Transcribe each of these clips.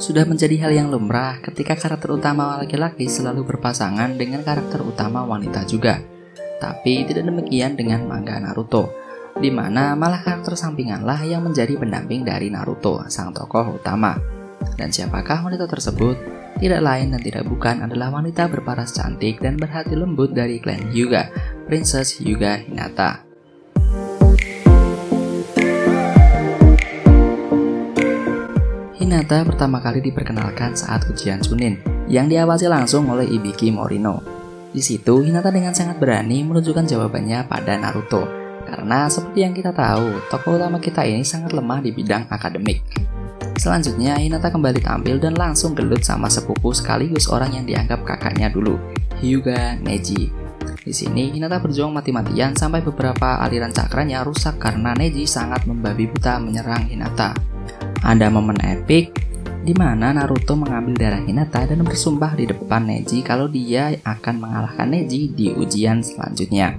Sudah menjadi hal yang lumrah ketika karakter utama laki-laki selalu berpasangan dengan karakter utama wanita juga. Tapi tidak demikian dengan manga Naruto, di mana malah karakter sampinganlah yang menjadi pendamping dari Naruto, sang tokoh utama. Dan siapakah wanita tersebut? Tidak lain dan tidak bukan adalah wanita berparas cantik dan berhati lembut dari klan Hyuga, Princess Hyuga Hinata. Hinata pertama kali diperkenalkan saat ujian Chunin, yang diawasi langsung oleh Ibiki Morino. Di situ, Hinata dengan sangat berani menunjukkan jawabannya pada Naruto, karena seperti yang kita tahu, tokoh utama kita ini sangat lemah di bidang akademik. Selanjutnya, Hinata kembali tampil dan langsung gelut sama sepupu sekaligus orang yang dianggap kakaknya dulu, Hyuga Neji. Di sini, Hinata berjuang mati-matian sampai beberapa aliran cakranya rusak karena Neji sangat membabi buta menyerang Hinata. Ada momen epik di mana Naruto mengambil darah Hinata dan bersumpah di depan Neji kalau dia akan mengalahkan Neji di ujian selanjutnya.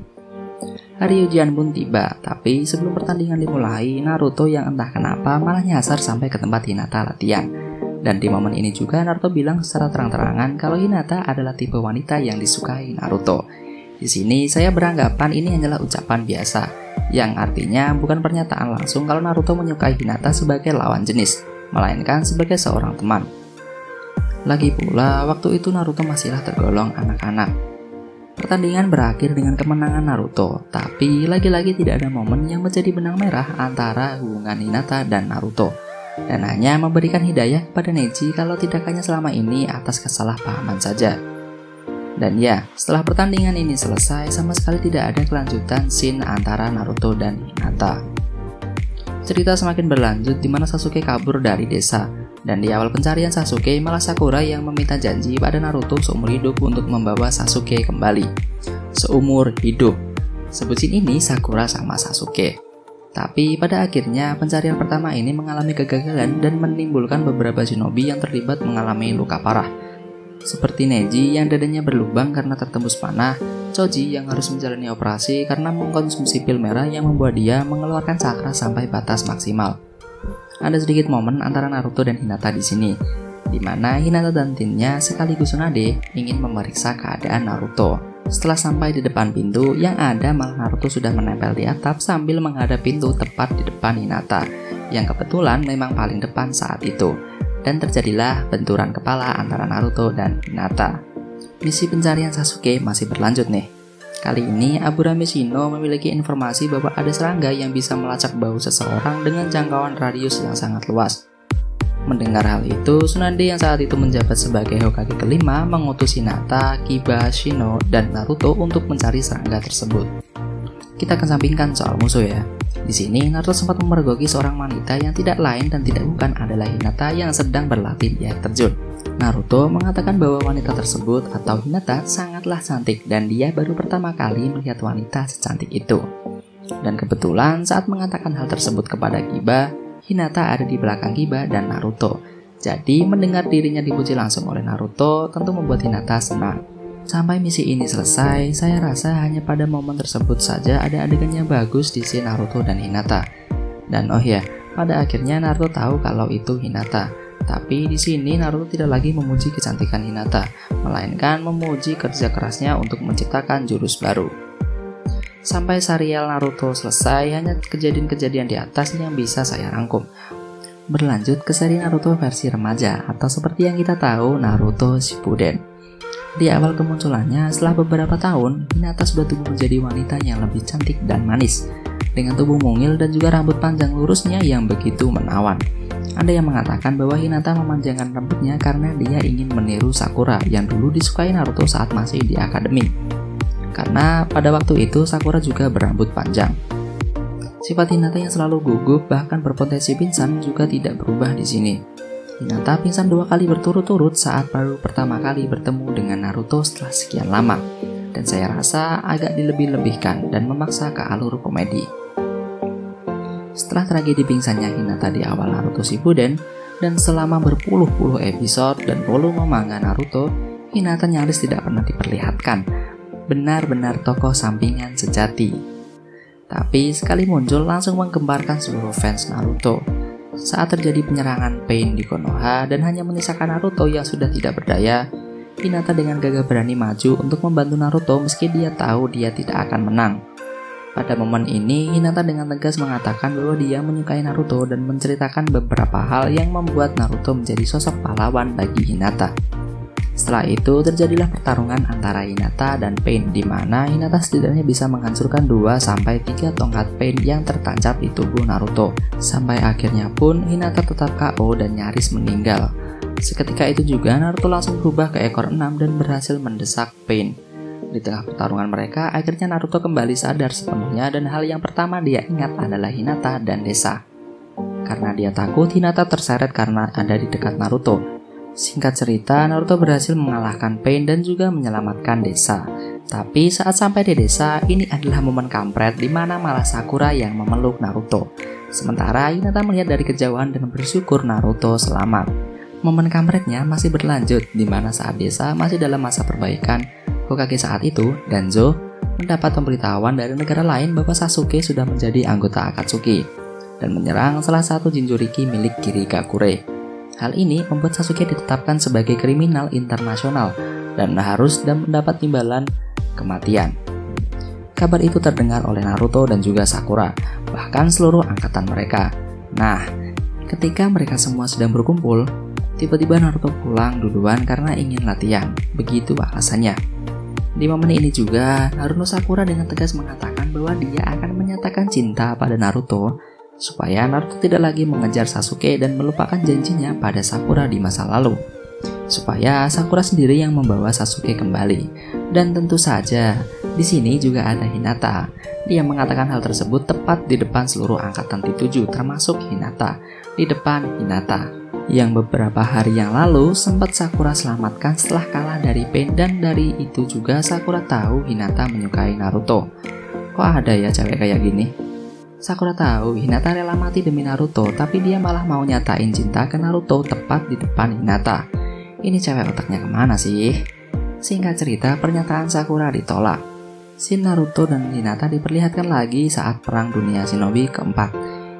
Hari ujian pun tiba, tapi sebelum pertandingan dimulai, Naruto yang entah kenapa malah nyasar sampai ke tempat Hinata latihan. Dan di momen ini juga Naruto bilang secara terang-terangan kalau Hinata adalah tipe wanita yang disukai Naruto. Di sini saya beranggapan ini hanyalah ucapan biasa, yang artinya bukan pernyataan langsung kalau Naruto menyukai Hinata sebagai lawan jenis, melainkan sebagai seorang teman. Lagi pula, waktu itu Naruto masihlah tergolong anak-anak. Pertandingan berakhir dengan kemenangan Naruto, tapi lagi-lagi tidak ada momen yang menjadi benang merah antara hubungan Hinata dan Naruto, dan hanya memberikan hidayah kepada Neji kalau tindakannya selama ini atas kesalahpahaman saja. Dan ya, setelah pertandingan ini selesai, sama sekali tidak ada kelanjutan scene antara Naruto dan Hinata. Cerita semakin berlanjut di mana Sasuke kabur dari desa, dan di awal pencarian Sasuke malah Sakura yang meminta janji pada Naruto seumur hidup untuk membawa Sasuke kembali. Seumur hidup. Sebutin ini Sakura sama Sasuke. Tapi pada akhirnya pencarian pertama ini mengalami kegagalan dan menimbulkan beberapa shinobi yang terlibat mengalami luka parah. Seperti Neji yang dadanya berlubang karena tertembus panah, Choji yang harus menjalani operasi karena mengkonsumsi pil merah yang membuat dia mengeluarkan cakra sampai batas maksimal. Ada sedikit momen antara Naruto dan Hinata di sini, di mana Hinata dan timnya sekaligus Tsunade ingin memeriksa keadaan Naruto. Setelah sampai di depan pintu, yang ada malah Naruto sudah menempel di atap sambil menghadap pintu tepat di depan Hinata, yang kebetulan memang paling depan saat itu. Dan terjadilah benturan kepala antara Naruto dan Hinata. Misi pencarian Sasuke masih berlanjut nih. Kali ini Aburame Shino memiliki informasi bahwa ada serangga yang bisa melacak bau seseorang dengan jangkauan radius yang sangat luas. Mendengar hal itu, Tsunade yang saat itu menjabat sebagai Hokage kelima mengutus Hinata, Kiba, Shino, dan Naruto untuk mencari serangga tersebut. Kita kesampingkan soal musuh ya. Di sini Naruto sempat memergoki seorang wanita yang tidak lain dan tidak bukan adalah Hinata yang sedang berlatih di air terjun. Naruto mengatakan bahwa wanita tersebut atau Hinata sangatlah cantik dan dia baru pertama kali melihat wanita secantik itu. Dan kebetulan saat mengatakan hal tersebut kepada Kiba, Hinata ada di belakang Kiba dan Naruto. Jadi mendengar dirinya dipuji langsung oleh Naruto tentu membuat Hinata senang. Sampai misi ini selesai, saya rasa hanya pada momen tersebut saja ada adegan yang bagus di scene Naruto dan Hinata. Dan oh ya, pada akhirnya Naruto tahu kalau itu Hinata. Tapi di sini Naruto tidak lagi memuji kecantikan Hinata, melainkan memuji kerja kerasnya untuk menciptakan jurus baru. Sampai serial Naruto selesai, hanya kejadian-kejadian di atas yang bisa saya rangkum. Berlanjut ke seri Naruto versi remaja, atau seperti yang kita tahu, Naruto Shippuden. Di awal kemunculannya, setelah beberapa tahun, Hinata sudah tumbuh menjadi wanita yang lebih cantik dan manis, dengan tubuh mungil dan juga rambut panjang lurusnya yang begitu menawan. Ada yang mengatakan bahwa Hinata memanjangkan rambutnya karena dia ingin meniru Sakura yang dulu disukai Naruto saat masih di akademi. Karena pada waktu itu Sakura juga berambut panjang. Sifat Hinata yang selalu gugup bahkan berpotensi pingsan juga tidak berubah di sini. Hinata pingsan 2 kali berturut-turut saat baru pertama kali bertemu dengan Naruto setelah sekian lama, dan saya rasa agak dilebih-lebihkan dan memaksa ke alur komedi. Setelah tragedi pingsannya Hinata di awal Naruto Shippuden, dan selama berpuluh-puluh episode dan volume manga Naruto, Hinata nyaris tidak pernah diperlihatkan. Benar-benar tokoh sampingan sejati. Tapi sekali muncul langsung menggemparkan seluruh fans Naruto. Saat terjadi penyerangan Pain di Konoha dan hanya menyisakan Naruto yang sudah tidak berdaya, Hinata dengan gagah berani maju untuk membantu Naruto meski dia tahu dia tidak akan menang. Pada momen ini, Hinata dengan tegas mengatakan bahwa dia menyukai Naruto dan menceritakan beberapa hal yang membuat Naruto menjadi sosok pahlawan bagi Hinata. Setelah itu, terjadilah pertarungan antara Hinata dan Pain, di mana Hinata setidaknya bisa menghancurkan 2-3 tongkat Pain yang tertancap di tubuh Naruto. Sampai akhirnya pun, Hinata tetap KO dan nyaris meninggal. Seketika itu juga, Naruto langsung berubah ke ekor 6 dan berhasil mendesak Pain. Di tengah pertarungan mereka, akhirnya Naruto kembali sadar sepenuhnya dan hal yang pertama dia ingat adalah Hinata dan desa. Karena dia takut, Hinata terseret karena ada di dekat Naruto. Singkat cerita, Naruto berhasil mengalahkan Pain dan juga menyelamatkan desa. Tapi saat sampai di desa, ini adalah momen kampret di mana malah Sakura yang memeluk Naruto. Sementara Hinata melihat dari kejauhan dan bersyukur Naruto selamat. Momen kampretnya masih berlanjut di mana saat desa masih dalam masa perbaikan, Hokage saat itu, Danzo, mendapat pemberitahuan dari negara lain bahwa Sasuke sudah menjadi anggota Akatsuki dan menyerang salah satu Jinchuriki milik Kirigakure. Hal ini membuat Sasuke ditetapkan sebagai kriminal internasional dan harus mendapat imbalan kematian. Kabar itu terdengar oleh Naruto dan juga Sakura, bahkan seluruh angkatan mereka. Nah, ketika mereka semua sedang berkumpul, tiba-tiba Naruto pulang duluan karena ingin latihan. Begitu alasannya. Di momen ini juga, Naruto Sakura dengan tegas mengatakan bahwa dia akan menyatakan cinta pada Naruto supaya Naruto tidak lagi mengejar Sasuke dan melupakan janjinya pada Sakura di masa lalu. Supaya Sakura sendiri yang membawa Sasuke kembali. Dan tentu saja, di sini juga ada Hinata. Dia mengatakan hal tersebut tepat di depan seluruh angkatan T7 termasuk Hinata. Di depan Hinata, yang beberapa hari yang lalu sempat Sakura selamatkan setelah kalah dari Pain, dan dari itu juga Sakura tahu Hinata menyukai Naruto. Kok ada ya cewek kayak gini? Sakura tahu Hinata rela mati demi Naruto, tapi dia malah mau nyatain cinta ke Naruto tepat di depan Hinata. Ini cewek otaknya kemana sih? Singkat cerita, pernyataan Sakura ditolak. Scene Naruto dan Hinata diperlihatkan lagi saat Perang Dunia Shinobi keempat.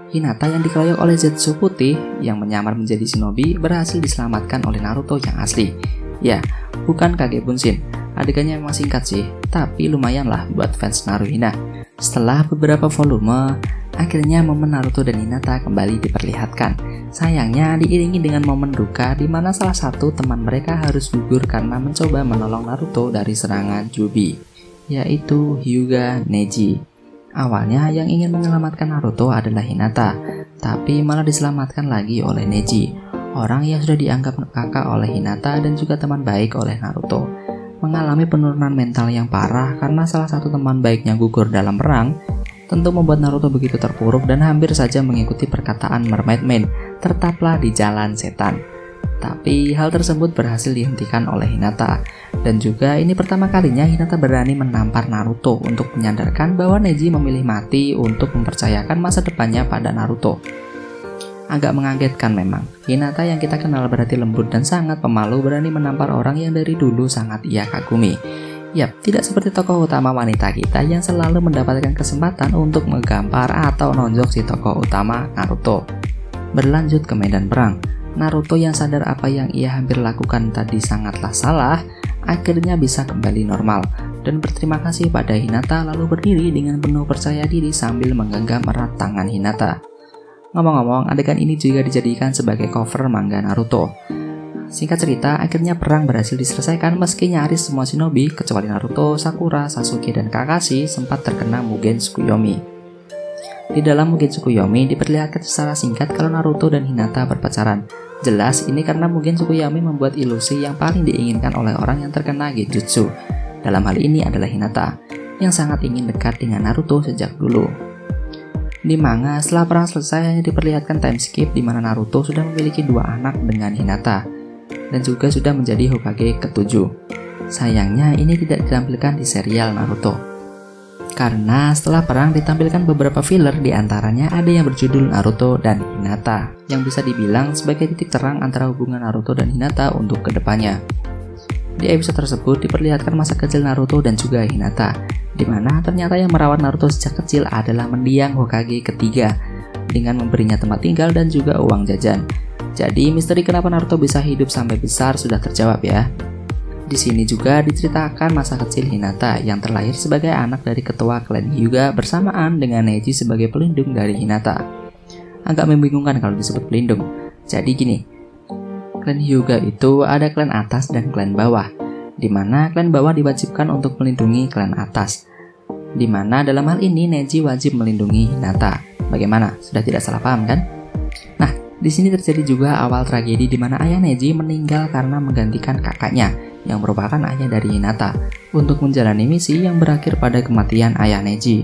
Hinata yang dikeroyok oleh Zetsu Putih yang menyamar menjadi shinobi berhasil diselamatkan oleh Naruto yang asli. Ya, bukan Kage Bunshin. Adegannya memang singkat sih, tapi lumayan lah buat fans Naruhina. Setelah beberapa volume, akhirnya momen Naruto dan Hinata kembali diperlihatkan. Sayangnya diiringi dengan momen duka di mana salah satu teman mereka harus gugur karena mencoba menolong Naruto dari serangan Jubi, yaitu Hyuga Neji. Awalnya yang ingin menyelamatkan Naruto adalah Hinata, tapi malah diselamatkan lagi oleh Neji, orang yang sudah dianggap kakak oleh Hinata dan juga teman baik oleh Naruto. Mengalami penurunan mental yang parah karena salah satu teman baiknya gugur dalam perang, tentu membuat Naruto begitu terpuruk dan hampir saja mengikuti perkataan Mermaid Man, tetaplah di jalan setan. Tapi hal tersebut berhasil dihentikan oleh Hinata, dan juga ini pertama kalinya Hinata berani menampar Naruto untuk menyadarkan bahwa Neji memilih mati untuk mempercayakan masa depannya pada Naruto. Agak mengagetkan memang, Hinata yang kita kenal berhati lembut dan sangat pemalu berani menampar orang yang dari dulu sangat ia kagumi. Yap, tidak seperti tokoh utama wanita kita yang selalu mendapatkan kesempatan untuk menggampar atau nonjok si tokoh utama Naruto. Berlanjut ke medan perang, Naruto yang sadar apa yang ia hampir lakukan tadi sangatlah salah, akhirnya bisa kembali normal dan berterima kasih pada Hinata lalu berdiri dengan penuh percaya diri sambil menggenggam erat tangan Hinata. Ngomong-ngomong, adegan ini juga dijadikan sebagai cover manga Naruto. Singkat cerita, akhirnya perang berhasil diselesaikan meski nyaris semua shinobi kecuali Naruto, Sakura, Sasuke, dan Kakashi sempat terkena Mugen Tsukuyomi. Di dalam Mugen Tsukuyomi diperlihatkan secara singkat kalau Naruto dan Hinata berpacaran. Jelas ini karena Mugen Tsukuyomi membuat ilusi yang paling diinginkan oleh orang yang terkena genjutsu. Dalam hal ini adalah Hinata, yang sangat ingin dekat dengan Naruto sejak dulu. Di manga, setelah perang selesai hanya diperlihatkan time skip di mana Naruto sudah memiliki 2 anak dengan Hinata dan juga sudah menjadi Hokage ke-7. Sayangnya ini tidak ditampilkan di serial Naruto. Karena setelah perang ditampilkan beberapa filler, di antaranya ada yang berjudul Naruto dan Hinata, yang bisa dibilang sebagai titik terang antara hubungan Naruto dan Hinata untuk kedepannya. Di episode tersebut diperlihatkan masa kecil Naruto dan juga Hinata, di mana ternyata yang merawat Naruto sejak kecil adalah mendiang Hokage ketiga, di dengan memberinya tempat tinggal dan juga uang jajan. Jadi misteri kenapa Naruto bisa hidup sampai besar sudah terjawab ya. Di sini juga diceritakan masa kecil Hinata yang terlahir sebagai anak dari ketua klan Hyuga bersamaan dengan Neji sebagai pelindung dari Hinata. Agak membingungkan kalau disebut pelindung. Jadi gini, klan Hyuga itu ada klan atas dan klan bawah, di mana klan bawah diwajibkan untuk melindungi klan atas. Di mana dalam hal ini Neji wajib melindungi Hinata. Bagaimana? Sudah tidak salah paham kan? Nah, di sini terjadi juga awal tragedi di mana ayah Neji meninggal karena menggantikan kakaknya yang merupakan ayah dari Hinata untuk menjalani misi yang berakhir pada kematian ayah Neji.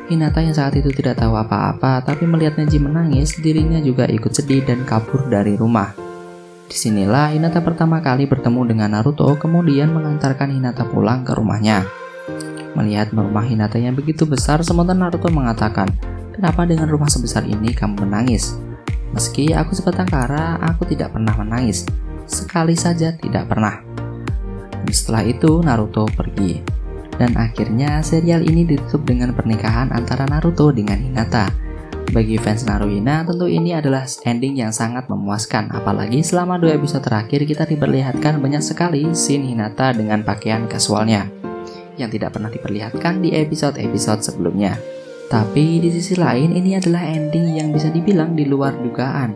Hinata yang saat itu tidak tahu apa-apa, tapi melihat Neji menangis, dirinya juga ikut sedih dan kabur dari rumah. Disinilah Hinata pertama kali bertemu dengan Naruto, kemudian mengantarkan Hinata pulang ke rumahnya. Melihat rumah Hinata yang begitu besar, sementara Naruto mengatakan, "Kenapa dengan rumah sebesar ini kamu menangis? Meski aku sebatang aku tidak pernah menangis. Sekali saja tidak pernah." Setelah itu Naruto pergi. Dan akhirnya serial ini ditutup dengan pernikahan antara Naruto dengan Hinata. Bagi fans Naruhina tentu ini adalah ending yang sangat memuaskan. Apalagi selama 2 episode terakhir kita diperlihatkan banyak sekali scene Hinata dengan pakaian casualnya yang tidak pernah diperlihatkan di episode-episode sebelumnya. Tapi di sisi lain ini adalah ending yang bisa dibilang di luar dugaan.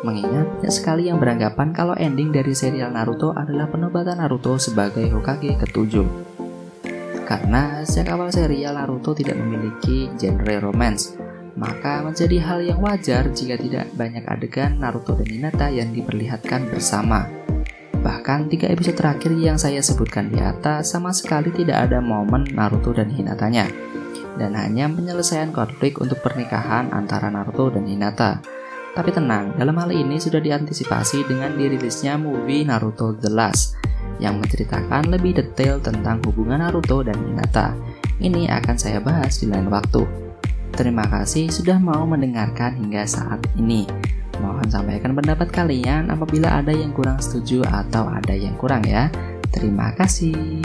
Mengingat banyak sekali yang beranggapan kalau ending dari serial Naruto adalah penobatan Naruto sebagai Hokage ke-7. Karena sejak awal serial Naruto tidak memiliki genre romance, maka menjadi hal yang wajar jika tidak banyak adegan Naruto dan Hinata yang diperlihatkan bersama. Bahkan 3 episode terakhir yang saya sebutkan di atas sama sekali tidak ada momen Naruto dan Hinatanya, dan hanya penyelesaian konflik untuk pernikahan antara Naruto dan Hinata. Tapi tenang, dalam hal ini sudah diantisipasi dengan dirilisnya movie Naruto The Last yang menceritakan lebih detail tentang hubungan Naruto dan Hinata. Ini akan saya bahas di lain waktu. Terima kasih sudah mau mendengarkan hingga saat ini. Mohon sampaikan pendapat kalian apabila ada yang kurang setuju atau ada yang kurang ya. Terima kasih.